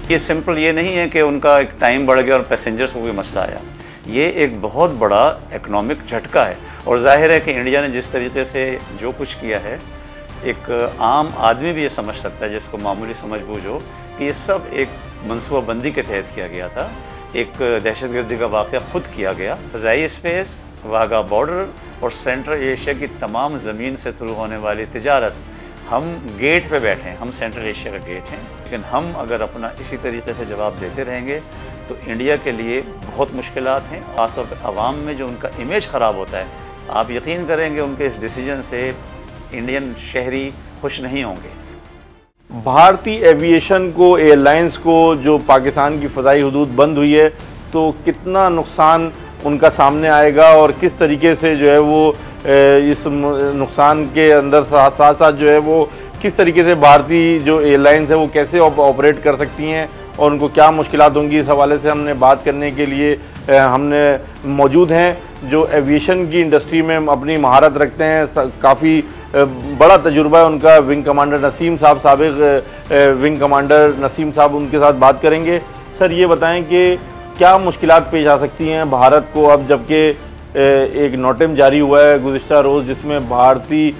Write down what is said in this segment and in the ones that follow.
یہ سمپل یہ نہیں ہے کہ ان کا ایک ٹائم بڑھ گیا اور پیسنجرز کو کوئی مسئلہ آیا. یہ ایک بہت بڑا اکنامک جھٹکا ہے. اور ظاہر ہے کہ انڈیا نے جس طریقے سے جو کچھ کیا ہے، ایک عام آدمی بھی یہ سمجھ سکتا ہے جس کو معمولی سمجھ بوجھ ہو کہ یہ سب ایک منصوبہ بندی کے تحت کیا گیا تھا. ایک دہشت گردی کا واقعہ خود کیا گیا. فضائی اسپیس، واہگہ بارڈر اور سینٹرل ایشیا کی تمام زمین سے تھرو ہونے والی تجارت، ہم گیٹ پہ بیٹھے ہیں، ہم سینٹرل ایشیا کا گیٹ ہیں. لیکن ہم اگر اپنا اسی طریقے سے جواب دیتے رہیں گے تو انڈیا کے لیے بہت مشکلات ہیں. خاص طور پہ عوام میں جو ان کا امیج خراب ہوتا ہے، آپ یقین کریں گے ان کے اس ڈیسیجن سے انڈین شہری خوش نہیں ہوں گے. بھارتی ایویشن کو، ایئر لائنز کو جو پاکستان کی فضائی حدود بند ہوئی ہے تو کتنا نقصان ان کا سامنے آئے گا، اور کس طریقے سے جو ہے وہ اس نقصان کے اندر ساتھ ساتھ جو ہے وہ کس طریقے سے بھارتی جو ایئر لائنز ہیں وہ کیسے آپریٹ کر سکتی ہیں اور ان کو کیا مشکلات ہوں گی، اس حوالے سے ہم نے بات کرنے کے لیے ہم نے موجود ہیں جو ایویشن کی انڈسٹری میں اپنی مہارت رکھتے ہیں. کافی بڑا تجربہ ہے ان کا. ونگ کمانڈر نسیم صاحب، سابق ونگ کمانڈر نسیم صاحب، ان کے ساتھ بات کریں گے. سر یہ بتائیں کہ کیا مشکلات پیش آ سکتی ہیں بھارت کو اب، جبکہ ایک نوٹم جاری ہوا ہے گزشتہ روز جس میں بھارتی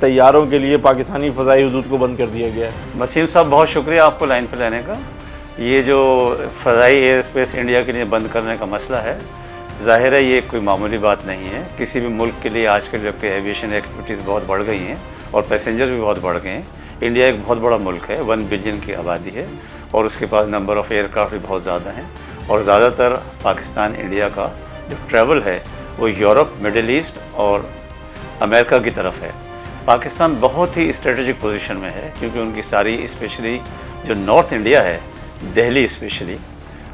طیاروں کے لیے پاکستانی فضائی حدود کو بند کر دیا گیا ہے. وسیم صاحب بہت شکریہ آپ کو لائن پہ لینے کا. یہ جو فضائی ایئر اسپیس انڈیا کے لیے بند کرنے کا مسئلہ ہے، ظاہر ہے یہ کوئی معمولی بات نہیں ہے. کسی بھی ملک کے لیے آج کل جبکہ ایویشن ایکٹیویٹیز بہت بڑھ گئی ہیں اور پیسنجرز بھی بہت بڑھ گئے ہیں. انڈیا ایک بہت بڑا ملک ہے، 1 بلین کی آبادی ہے اور اس کے پاس نمبر آف ایئر کرافٹ بھی بہت زیادہ ہیں. اور زیادہ تر پاکستان انڈیا کا جو ٹریول ہے وہ یورپ، مڈل ایسٹ اور امریکہ کی طرف ہے. پاکستان بہت ہی اسٹریٹجک پوزیشن میں ہے کیونکہ ان کی ساری اسپیشلی جو نارتھ انڈیا ہے، دہلی اسپیشلی،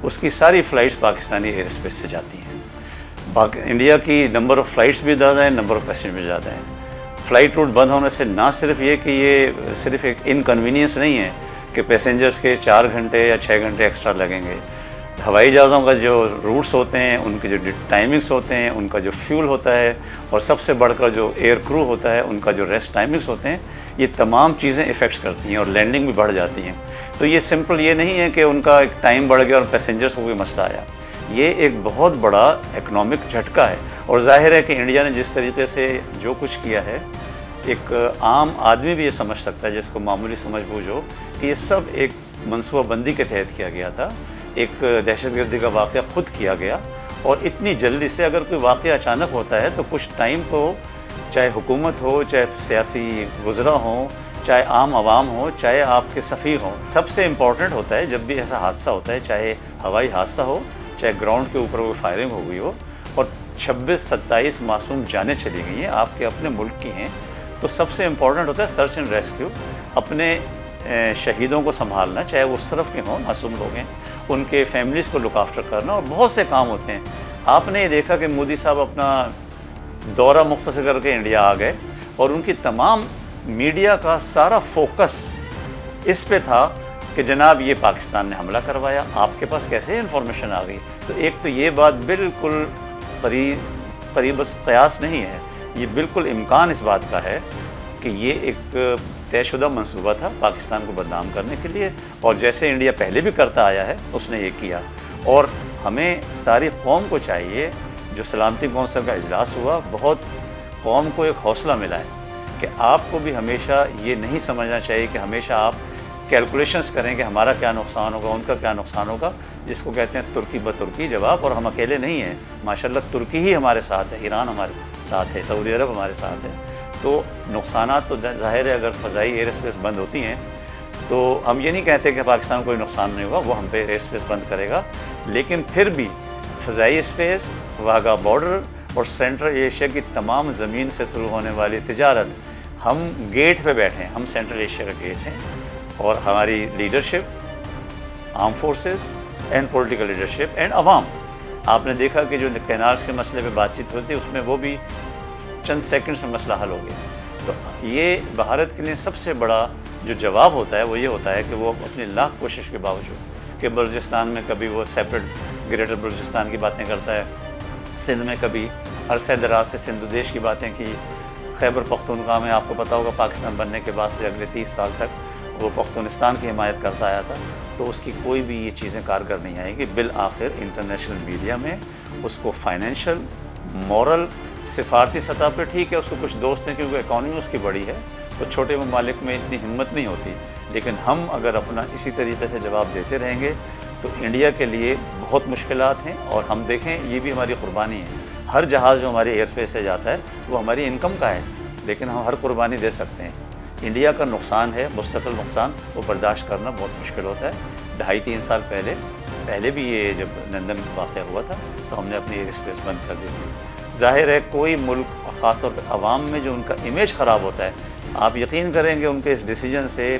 اس کی ساری فلائٹس پاکستانی ایئر اسپیس سے جاتی ہیں. انڈیا کی نمبر آف فلائٹس بھی زیادہ ہیں، نمبر آف پیسنجر بھی زیادہ ہیں. فلائٹ روٹ بند ہونے سے نہ صرف یہ کہ یہ صرف ایک انکنوینئنس نہیں ہے کہ پیسنجرز کے 4 گھنٹے یا 6 گھنٹے ایکسٹرا لگیں گے. ہوائی جہازوں کا جو روٹس ہوتے ہیں، ان کے جو ٹائمنگس ہوتے ہیں، ان کا جو فیول ہوتا ہے، اور سب سے بڑھ کر جو ایئر کرو ہوتا ہے ان کا جو ریسٹ ٹائمنگس ہوتے ہیں، یہ تمام چیزیں افیکٹس کرتی ہیں اور لینڈنگ بھی بڑھ جاتی ہیں. تو یہ سمپل یہ نہیں ہے کہ ان کا ایک ٹائم بڑھ گیا اور پیسنجرز کو کوئی مسئلہ آیا. یہ ایک بہت بڑا اکنامک جھٹکا ہے. اور ظاہر ہے کہ انڈیا نے جس طریقے سے جو کچھ کیا ہے، ایک عام آدمی بھی یہ سمجھ سکتا ہے جس کو معمولی سمجھ بوجھ ہو کہ یہ سب ایک منصوبہ بندی کے تحت کیا گیا تھا. ایک دہشت گردی کا واقعہ خود کیا گیا اور اتنی جلدی سے اگر کوئی واقعہ اچانک ہوتا ہے تو کچھ ٹائم کو، چاہے حکومت ہو، چاہے سیاسی وزراء ہوں، چاہے عام عوام ہو، چاہے آپ کے سفیر ہوں، سب سے امپورٹنٹ ہوتا ہے جب بھی ایسا حادثہ ہوتا ہے، چاہے ہوائی حادثہ ہو، چاہے گراؤنڈ کے اوپر کوئی فائرنگ ہو گئی ہو اور 26-27 معصوم جانیں چلی گئی ہیں، آپ کے اپنے ملک کی ہیں، تو سب سے امپورٹنٹ ہوتا ہے سرچ اینڈ ریسکیو. اپنے شہیدوں کو سنبھالنا، چاہے وہ اس طرف کے ہوں، معصوم لوگ ہیں، ان کے فیملیز کو لک آفٹر کرنا، اور بہت سے کام ہوتے ہیں. آپ نے یہ دیکھا کہ مودی صاحب اپنا دورہ مختصر کر کے انڈیا آ گئے اور ان کی تمام میڈیا کا سارا فوکس اس پہ تھا کہ جناب یہ پاکستان نے حملہ کروایا، آپ کے پاس کیسے انفارمیشن آ گئی. تو ایک تو یہ بات بالکل قریب قیاس نہیں ہے، یہ بالکل امکان اس بات کا ہے کہ یہ ایک طے شدہ منصوبہ تھا پاکستان کو بدنام کرنے کے لیے. اور جیسے انڈیا پہلے بھی کرتا آیا ہے اس نے یہ کیا. اور ہمیں ساری قوم کو چاہیے، جو سلامتی کونسل کا اجلاس ہوا، بہت قوم کو ایک حوصلہ ملا ہے کہ آپ کو بھی ہمیشہ یہ نہیں سمجھنا چاہیے کہ ہمیشہ آپ کیلکولیشنز کریں کہ ہمارا کیا نقصان ہوگا، ان کا کیا نقصان ہوگا، جس کو کہتے ہیں ترکی بترکی جواب. اور ہم اکیلے نہیں ہیں، ماشاءاللہ ترکی ہی ہمارے ساتھ ہے، ایران ہمارے ساتھ ہے، سعودی عرب ہمارے ساتھ ہے. تو نقصانات تو ظاہر ہے اگر فضائی ایئر اسپیس بند ہوتی ہیں تو ہم یہ نہیں کہتے کہ پاکستان کو کوئی نقصان نہیں ہوگا، وہ ہم پہ ایئر اسپیس بند کرے گا. لیکن پھر بھی فضائی اسپیس، واہگہ بارڈر اور سینٹرل ایشیا کی تمام زمین سے تھرو ہونے والی تجارت، ہم گیٹ پہ بیٹھے ہیں، ہم سینٹرل ایشیا کا گیٹ ہیں. اور ہماری leadership, arm forces and political leadership and عوام، آپ نے دیکھا کہ جو کینالز کے مسئلے پہ بات چیت ہوتی ہے اس میں وہ بھی چند سیکنڈز میں مسئلہ حل ہو گیا. تو یہ بھارت کے لیے سب سے بڑا جو جواب ہوتا ہے وہ یہ ہوتا ہے کہ وہ اپنی لاکھ کوشش کے باوجود کہ بلوچستان میں کبھی وہ سیپریٹ گریٹر بلوچستان کی باتیں کرتا ہے، سندھ میں کبھی عرصہ دراز سے سندھ دیش کی باتیں کی، خیبر پختونخوا میں آپ کو پتہ ہوگا پاکستان بننے کے بعد سے اگلے 30 سال تک وہ پختونستان کی حمایت کرتا آیا تھا، تو اس کی کوئی بھی یہ چیزیں کارگر نہیں آئیں گی۔ بالآخر انٹرنیشنل میڈیا میں اس کو فائنینشیل، مورل، سفارتی سطح پہ ٹھیک ہے، اس کو کچھ دوست ہیں کیونکہ اکانومی اس کی بڑی ہے، تو چھوٹے ممالک میں اتنی ہمت نہیں ہوتی، لیکن ہم اگر اپنا اسی طریقے سے جواب دیتے رہیں گے تو انڈیا کے لیے بہت مشکلات ہیں۔ اور ہم دیکھیں یہ بھی ہماری قربانی ہے، ہر جہاز جو ہمارے ایئر اسپیس سے جاتا ہے وہ ہماری انکم کا ہے، لیکن ہم ہر قربانی دے سکتے ہیں۔ انڈیا کا نقصان ہے، مستقل نقصان، وہ برداشت کرنا بہت مشکل ہوتا ہے۔ 2.5-3 سال پہلے بھی یہ جب لندن واقعہ ہوا تھا تو ہم نے اپنی ایئر اسپیس بند کر دی تھی۔ ظاہر ہے کوئی ملک، خاص طور پہ عوام میں جو ان کا امیج خراب ہوتا ہے، آپ یقین کریں گے ان کے اس ڈیسیجن سے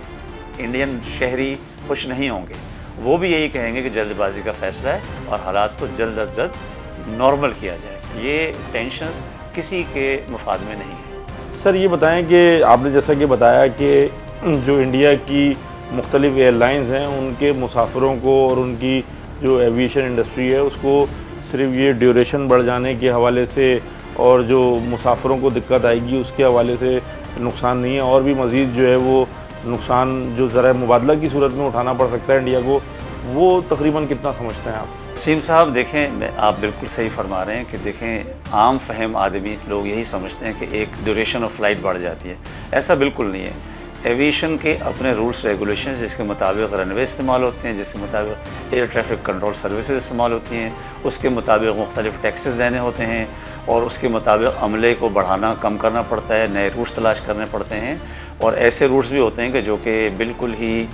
انڈین شہری خوش نہیں ہوں گے، وہ بھی یہی کہیں گے کہ جلد بازی کا فیصلہ ہے اور حالات کو جلد از جلد نارمل کیا جائے۔ یہ ٹینشنز کسی کے مفاد میں نہیں ہیں۔ سر یہ بتائیں کہ آپ نے جیسا کہ بتایا کہ جو انڈیا کی مختلف ایئر لائنز ہیں ان کے مسافروں کو اور ان کی جو ایویشن انڈسٹری ہے اس کو صرف یہ ڈیوریشن بڑھ جانے کے حوالے سے اور جو مسافروں کو دقت آئے گی اس کے حوالے سے نقصان نہیں ہے، اور بھی مزید جو ہے وہ نقصان جو ذرائع مبادلہ کی صورت میں اٹھانا پڑ سکتا ہے انڈیا کو، وہ تقریباً کتنا سمجھتے ہیں آپ؟ وسیم صاحب دیکھیں، آپ بالکل صحیح فرما رہے ہیں کہ دیکھیں عام فہم آدمی لوگ یہی سمجھتے ہیں کہ ایک ڈیوریشن آف فلائٹ بڑھ جاتی ہے، ایسا بالکل نہیں ہے۔ ایویشن کے اپنے رولس ریگولیشنز، جس کے مطابق رن وے استعمال ہوتے ہیں، جس کے مطابق ایئر ٹریفک کنٹرول سروسز استعمال ہوتی ہیں، اس کے مطابق مختلف ٹیکسز دینے ہوتے ہیں، اور اس کے مطابق عملے کو بڑھانا کم کرنا پڑتا ہے، نئے روٹس تلاش کرنے پڑتے ہیں، اور ایسے روٹس بھی ہوتے ہیں کہ جو کہ بالکل ہی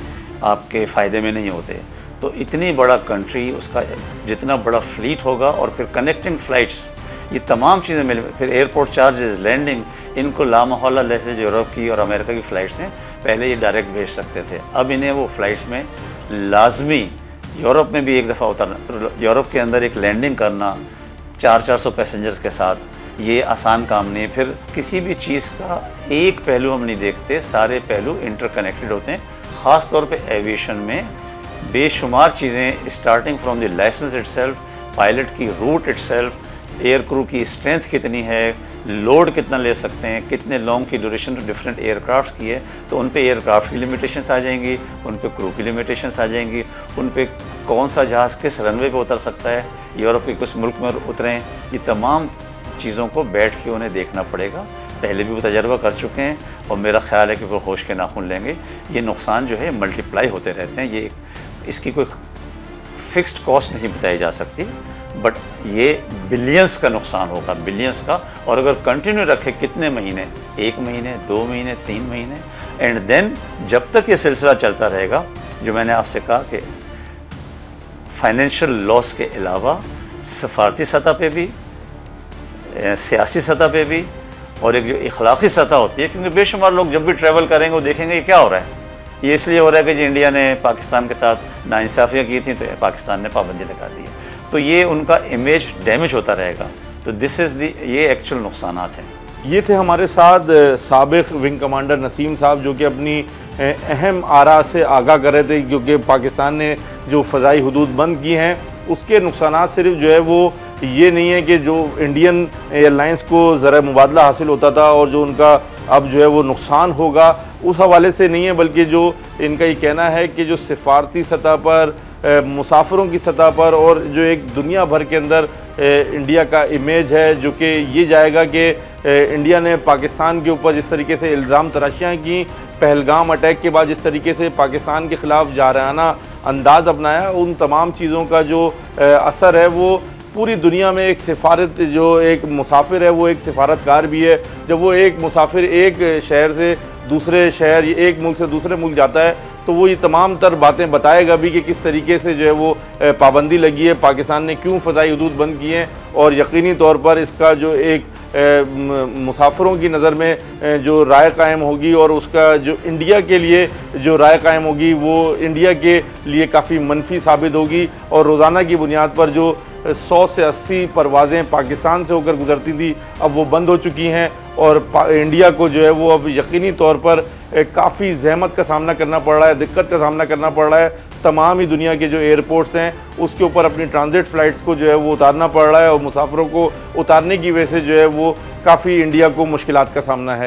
آپ کے فائدے میں نہیں ہوتے۔ تو اتنی بڑا کنٹری، اس کا جتنا بڑا فلیٹ ہوگا اور پھر کنیکٹنگ فلائٹس، یہ تمام چیزیں مل، پھر ایئرپورٹ چارجز، لینڈنگ، ان کو لامحالہ جیسے جو یورپ کی اور امریکہ کی فلائٹس ہیں پہلے یہ ڈائریکٹ بھیج سکتے تھے، اب انہیں وہ فلائٹس میں لازمی یورپ میں بھی ایک دفعہ اترنا، یورپ کے اندر ایک لینڈنگ کرنا 400 پیسنجرز کے ساتھ، یہ آسان کام نہیں ہے۔ پھر کسی بھی چیز کا ایک پہلو ہم نہیں دیکھتے، سارے پہلو انٹر کنیکٹڈ ہوتے ہیں، خاص طور پہ ایویشن میں بے شمار چیزیں، starting from the license itself, pilot کی route itself, air crew کی اسٹرینتھ کتنی ہے، لوڈ کتنا لے سکتے ہیں، کتنے لانگ کی ڈیوریشن ڈفرینٹ ایئر کرافٹ کی ہے، تو ان پہ ایئر کرافٹ کی لمیٹیشنس آ جائیں گی، ان پہ کرو کی لمیٹیشنس آ جائیں گی، ان پہ کون سا جہاز کس رن وے پہ اتر سکتا ہے، یورپ کے کس ملک میں اتریں، یہ تمام چیزوں کو بیٹھ کے انہیں دیکھنا پڑے گا۔ پہلے بھی وہ تجربہ کر چکے ہیں اور میرا خیال ہے کہ وہ ہوش کے ناخن لیں گے۔ یہ نقصان جو ہے ملٹی پلائی ہوتے رہتے ہیں، یہ اس کی کوئی فکسڈ کاسٹ نہیں بتائی جا سکتی، بٹ یہ بلینس کا نقصان ہوگا، بلینس کا، اور اگر کنٹینیو رکھے کتنے مہینے، 1 مہینے، 2 مہینے، 3 مہینے، اینڈ دین جب تک یہ سلسلہ چلتا رہے گا، جو میں نے آپ سے کہا کہ فائنینشیل لاس کے علاوہ سفارتی سطح پہ بھی، سیاسی سطح پہ بھی، اور ایک جو اخلاقی سطح ہوتی ہے، کیونکہ بے شمار لوگ جب بھی ٹریول کریں گے وہ دیکھیں گے یہ کیا ہو رہا ہے، یہ اس لیے ہو رہا ہے کہ جی انڈیا نے پاکستان کے ساتھ ناانصافیاں کی تھیں تو پاکستان نے پابندی لگا دی ہے، تو یہ ان کا امیج ڈیمیج ہوتا رہے گا۔ تو دس از دی، یہ ایکچوئل نقصانات ہیں۔ یہ تھے ہمارے ساتھ سابق ونگ کمانڈر نسیم صاحب، جو کہ اپنی اہم آراء سے آگاہ کر رہے تھے، کیونکہ پاکستان نے جو فضائی حدود بند کی ہیں اس کے نقصانات صرف جو ہے وہ یہ نہیں ہے کہ جو انڈین ایئر لائنز کو ذرائع مبادلہ حاصل ہوتا تھا اور جو ان کا اب جو ہے وہ نقصان ہوگا اس حوالے سے نہیں ہے، بلکہ جو ان کا یہ کہنا ہے کہ جو سفارتی سطح پر، مسافروں کی سطح پر، اور جو ایک دنیا بھر کے اندر انڈیا کا امیج ہے، جو کہ یہ جائے گا کہ انڈیا نے پاکستان کے اوپر جس طریقے سے الزام تراشیاں کی، پہلگام اٹیک کے بعد جس طریقے سے پاکستان کے خلاف جارحانہ انداز اپنایا، ان تمام چیزوں کا جو اثر ہے وہ پوری دنیا میں ایک سفارت، جو ایک مسافر ہے وہ ایک سفارتکار بھی ہے۔ جب وہ ایک مسافر ایک شہر سے دوسرے شہر، ایک ملک سے دوسرے ملک جاتا ہے تو وہ یہ تمام تر باتیں بتائے گا بھی کہ کس طریقے سے جو ہے وہ پابندی لگی ہے، پاکستان نے کیوں فضائی حدود بند کی ہیں، اور یقینی طور پر اس کا جو ایک مسافروں کی نظر میں جو رائے قائم ہوگی اور اس کا جو انڈیا کے لیے جو رائے قائم ہوگی وہ انڈیا کے لیے کافی منفی ثابت ہوگی، اور روزانہ کی بنیاد پر جو 100 سے 80 پروازیں پاکستان سے ہو کر گزرتی تھی اب وہ بند ہو چکی ہیں، اور انڈیا کو جو ہے وہ اب یقینی طور پر کافی زحمت کا سامنا کرنا پڑ رہا ہے، دقت کا سامنا کرنا پڑ رہا ہے۔ تمام ہی دنیا کے جو ایئرپورٹس ہیں اس کے اوپر اپنی ٹرانزٹ فلائٹس کو جو ہے وہ اتارنا پڑ رہا ہے، اور مسافروں کو اتارنے کی وجہ سے جو ہے وہ کافی انڈیا کو مشکلات کا سامنا ہے۔